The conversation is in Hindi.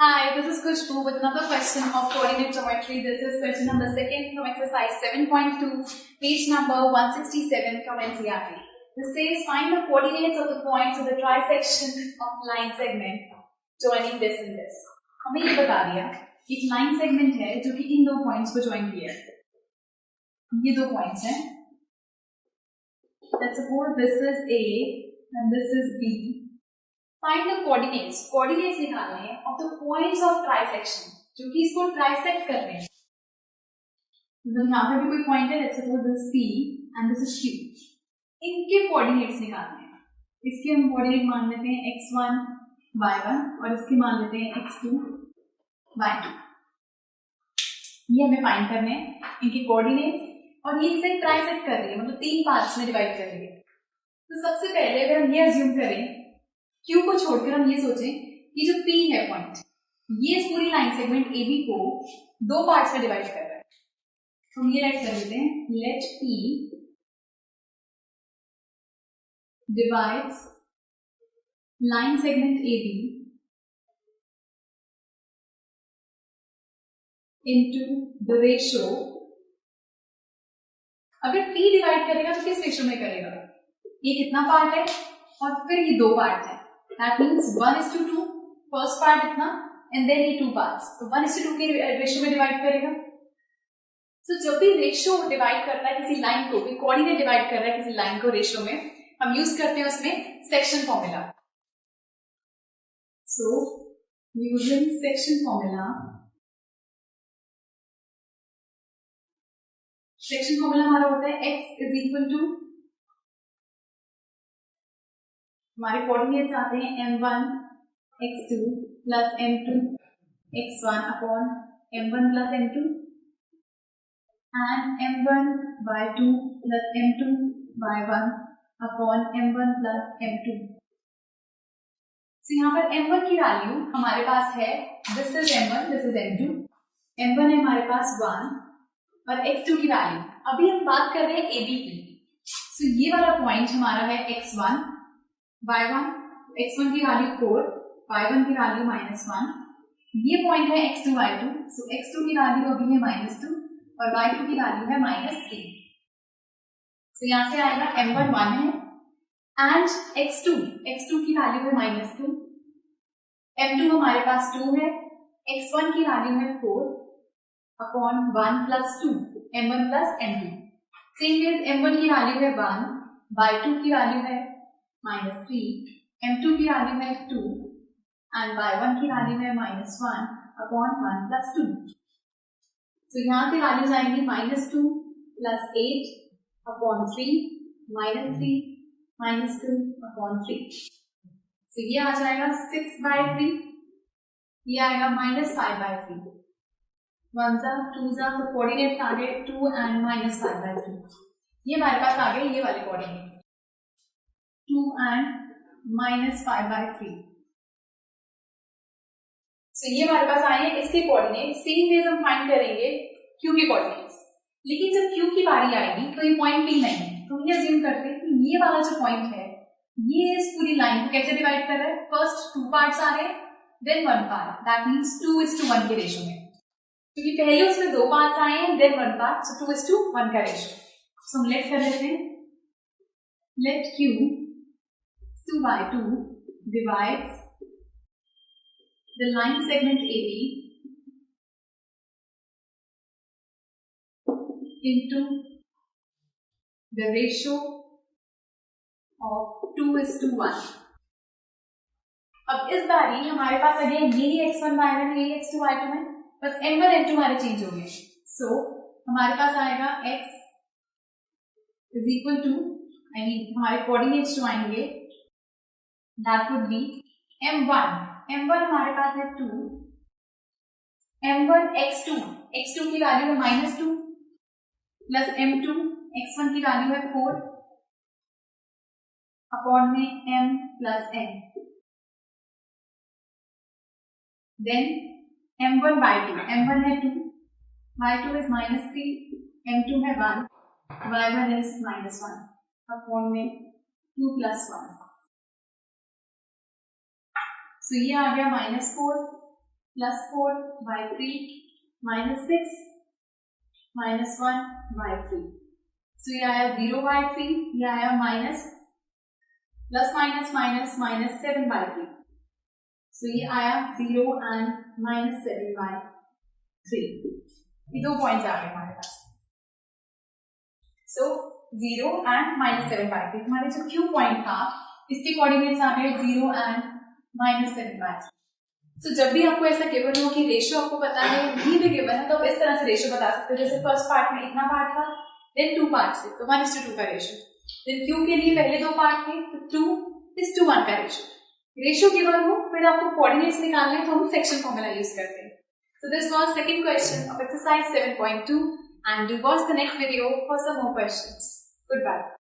Hi, this is Kushbu with another question of coordinate geometry. This is question number 2 from exercise 7.2, page number 167 from NCERT. This says find the coordinates of the points of the trisection of line segment joining this and this. हमें ये बता दिया एक लाइन सेगमेंट है जो कि इन दो पॉइंट्स को ज्वाइन किया है. ये दो पॉइंट्स हैं. Let's suppose this is A and this is B. Find the coordinates. Coordinates निकालने हैं of the points of trisection, जो कि इसको trisect कर रहे हैं. मतलब यहाँ पे भी कोई पॉइंट है. Let's suppose this is P and this is Q. इनके coordinates निकालने हैं. इसके हम coordinate मान लेते हैं x1, y1 और इसके मान लेते हैं x2, y2. ये हमें फाइंड करने हैं इनके coordinates और ये इसे trisect कर रही है, मतलब तीन पार्ट्स में डिवाइड कर रही है. तो सबसे पहले अगर हम ये अज्यूम करें Q को छोड़कर हम ये सोचें कि जो P है पॉइंट, ये इस पूरी लाइन सेगमेंट AB को दो पार्ट्स में डिवाइड कर रहा है. तो हम ये राइट कर देते हैं, let P divides line segment AB into the ratio. अगर P डिवाइड करेगा तो किस रेशियो में करेगा? ये कितना पार्ट है और फिर ये दो पार्ट है. That means 1:2 फर्स्ट पार्ट इतना एंड देन ये टू पार्ट्स. तो 1:2 के रेशियो में डिवाइड करेगा. तो जब भी रेशियो डिवाइड करता है किसी लाइन को, भी कोऑर्डिनेट डिवाइड कर रहा है किसी लाइन को रेशियो में, हम यूज करते हैं उसमें section formula. So using section formula, section formula हमारा होता है x इज इक्वल टू, हमारे कोऑर्डिनेट्स आते हैं m1 x2 plus m2 x1 upon m1 plus m2 and m1 y2 plus m2 y1 upon m1 plus m2. तो यहाँ पर m1 की वैल्यू हमारे पास है, this is m1, this is m2. m1 है हमारे पास 1 और x2 की वैल्यू. अभी हम बात कर रहे हैं AB की. तो ये वाला पॉइंट हमारा है x1, y1, x1 की वैल्यू 4, y1 की वैल्यू -1. ये पॉइंट है x2, y2. सो x2 की वैल्यू अभी है -2 और y2 की वैल्यू है -3. तो यहाँ से आएगा m1 1 है एंड x2 की वैल्यू है -2, m2 हमारे पास 2 है, x1 की वैल्यू है 4 upon 1 plus 2, m1 plus m2. Same ways m1 की वैल्यू है 1, y2 की वैल्यू है -3, m2 की वैल्यू है 2 एंड y1 की वैल्यू है -1 अपॉन 1 प्लस 2. तो यहाँ से वैल्यूज आएंगी -2 प्लस 8 अपॉन 3, -3 -2 अपॉन 3. तो ये आ जाएगा 6/3, ये आएगा -5/3. 1 ज़ा 2 ज़ा, तो कोऑर्डिनेट्स आ गए 2 एंड -5/3. ये हमारे पास आ गए ये वाले कोऑर्डिनेट 2 and -5/3. So ये हमारे पास आए हैं इसके कोऑर्डिनेट. सेम वेज हम फाइंड करेंगे Q के कोऑर्डिनेट्स. लेकिन जब Q की बारी आएगी तो ये पॉइंट P नहीं है. तो हम ये अज्यूम करते हैं कि ये वाला जो पॉइंट है ये इस पूरी लाइन को कैसे डिवाइड कर रहा है. फर्स्ट टू पार्ट्स आ रहे हैं, then one part. That means 2:1 के रेशियो में, क्योंकि पहले उसमें दो पार्ट्स आए हैं देन वन पार्ट. सो 2:1 का रेशियो. सो हम लेट कर लेते हैं, late Q y2 divides the line segment AB into the ratio of 2:1. अब इस बारी हमारे पास अगेन यही x1 y1 यही x2 y2 है, बस m1 m2 हमारे चेंज हो गए. सो हमारे पास आएगा x is equal to, I mean हमारे कोऑर्डिनेट्स जो आएंगे that would be m1 हमारे पास है 2, m1 x2 की वैल्यू है -2 प्लस m2 x1 की वैल्यू है 4 अपॉन में m plus n. Then m1 y2, m1 है 2, y2 इज -3, m2 है 1, y1 इज -1 अपॉन में 2 प्लस 1. सो ये आ गया -4 प्लस 4/3 माइनस 6 माइनस 1/3। सो ये आया 0/3, ये आया minus plus minus minus minus 7/3। सो ये आया 0 एंड माइनस 7/3। ये 2 पॉइंट्स आ गए हमारे पास। सो 0 एंड माइनस 7/3। हमारे जो क्यू पॉइंट था इसके कोऑर्डिनेट्स आ गए 0 एंड माइनस 7/3। सो जब भी आपको ऐसा गिवन हो कि रेशियो आपको पता है, नहीं भी गिवन है, तो आप इस तरह से रेशियो बता सकते हो। जैसे फर्स्ट पार्ट में इतना पार्ट था, देन 2 पार्ट थे, तो 1:2 का रेशियो। देन क्यू के लिए पहले 2 पार्ट थे, तो 2:1 का रेशियो। रेशियो गिवन हो, फिर आपको कोऑर्डिनेट्स निकालने हैं, तो हम सेक्शन फॉर्मूला यूज करते हैं। So this was second question of exercise 7.2 and do watch the next video for some more questions. Goodbye.